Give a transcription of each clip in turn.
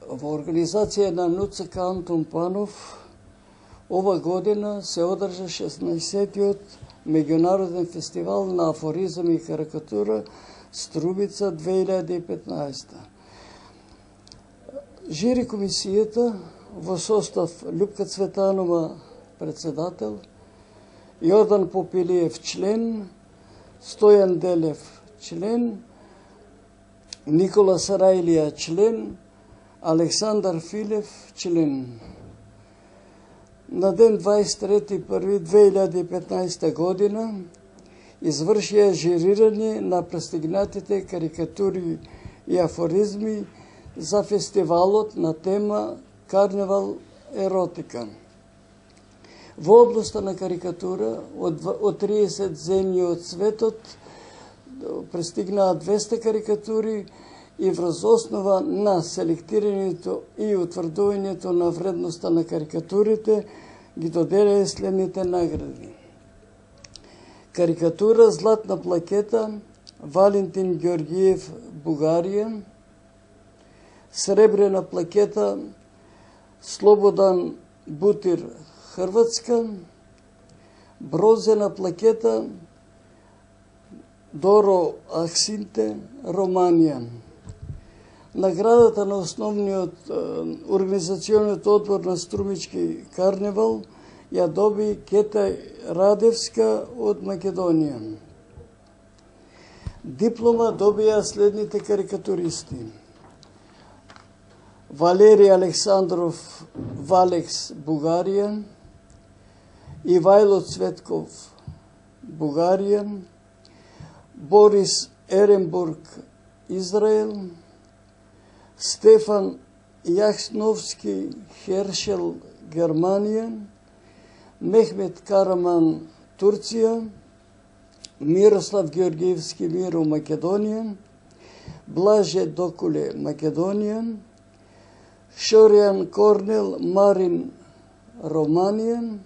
Во организација на НУЦК Антон Панов ова година се одржа 16-тиот меѓународен фестивал на афоризам и карикатура Струмица 2015. Жири комисијата во состав Љупка Цветанова председател, Јордан Попилиев член, Стојан Делев член, Никола Сарајлија член, Александар Филев член. На ден 23.1.2015 година извршија жирирање на пристигнатите карикатури и афоризми за фестивалот на тема Карневал еротика. Во областа на карикатура од 30 земји од светот пристигнаа 200 карикатури и врз основа на селектирањето и утврдувањето на вредноста на карикатурите ги доделија следните награди. Карикатура Златна плакета Валентин Ѓорѓиев, Бугарија. Сребрена плакета Слободан Бутир, Хрватска. Бронзена плакета Доро Ахсинте, Романија. Наградата на основниот организациониот одбор на Струмички карневал ја доби Кета Радевска од Македонија. Диплома добија следните карикатуристи: Валери Александров, Валекс, Бугарија; Ивајло Цветков, Бугарија; Борис Еренбург, Израел; Стефан Јахновски Хершел, Германија; Мехмет Караман, Турција; Мирослав Ѓорѓиевски Миро, Македонија; Блаже Докуле, Македонија; Шоријан Корнел Марин, Романија;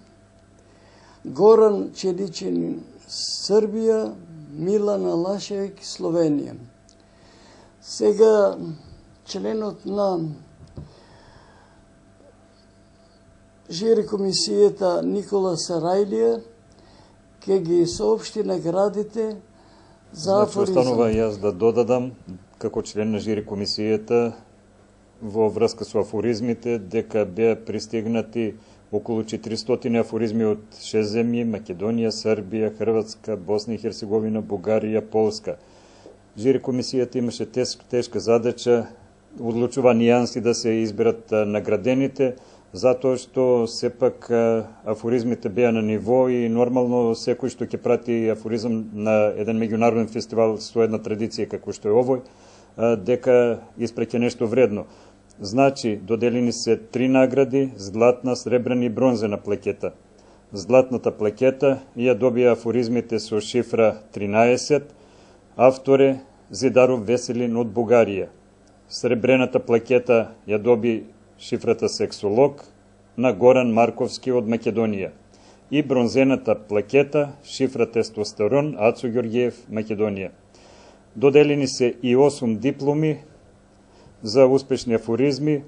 Горан Чедичин, Србија; Милан Алашевик, Словенија. Сега членот на жири комисијата Никола Сарајлија ќе ги соопшти наградите за афоризам. Останува јас да додадам, како член на жири комисијата, во врска со афоризмите, дека беа пристигнати околу 400 афоризми од 6 земји: Македонија, Србија, Хрватска, Босна и Херцеговина, Бугарија, Полска. Жири комисијата имаше тешка задача, одлучува нијанси да се изберат наградените, затоа што сепак афоризмите беа на ниво и нормално секој што ќе прати афоризам на еден меѓународен фестивал со една традиција како што е овој, дека испреќа нешто вредно. Значи, доделени се 3 награди: златна, сребрена и бронзена плакета. Златната плакета ја добија афоризмите со шифра 13, авторе Зидаров Веселин од Бугарија. Сребрената плакета ја доби шифрата сексолог на Горан Марковски од Македонија. И бронзената плакета шифра тестостерон Ацо Ѓорѓиев, Македонија. Доделени се и 8 дипломи за успешни афоризми: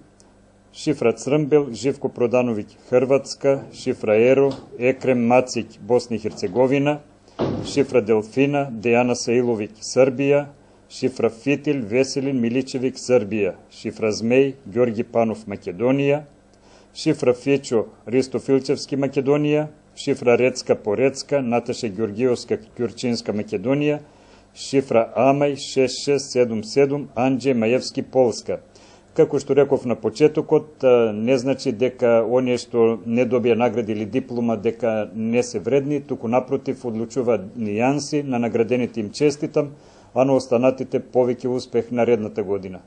шифра Црмбел, Живко Продановиќ, Хрватска; шифра Еро, Екрем Мацик, Босна и Херцеговина; шифра Делфина, Дејана Саиловиќ, Србија; шифра Фитил, Веселин Миличевиќ, Србија; шифра Змеј, Ѓорги Панов, Македонија; шифра Фечо, Ристо Филчевски, Македонија; шифра Рецка Порецка, Наташа Ѓорѓиевска, Ќурчинска, Македонија; шифра Амај 6677, Анџе Маевски, Полска. Како што реков на почетокот, не значи дека оние што не добија награди или диплома дека не се вредни, туку напротив одлучува нијанси, на наградените им честитам, а на останатите повеќе успех наредната година.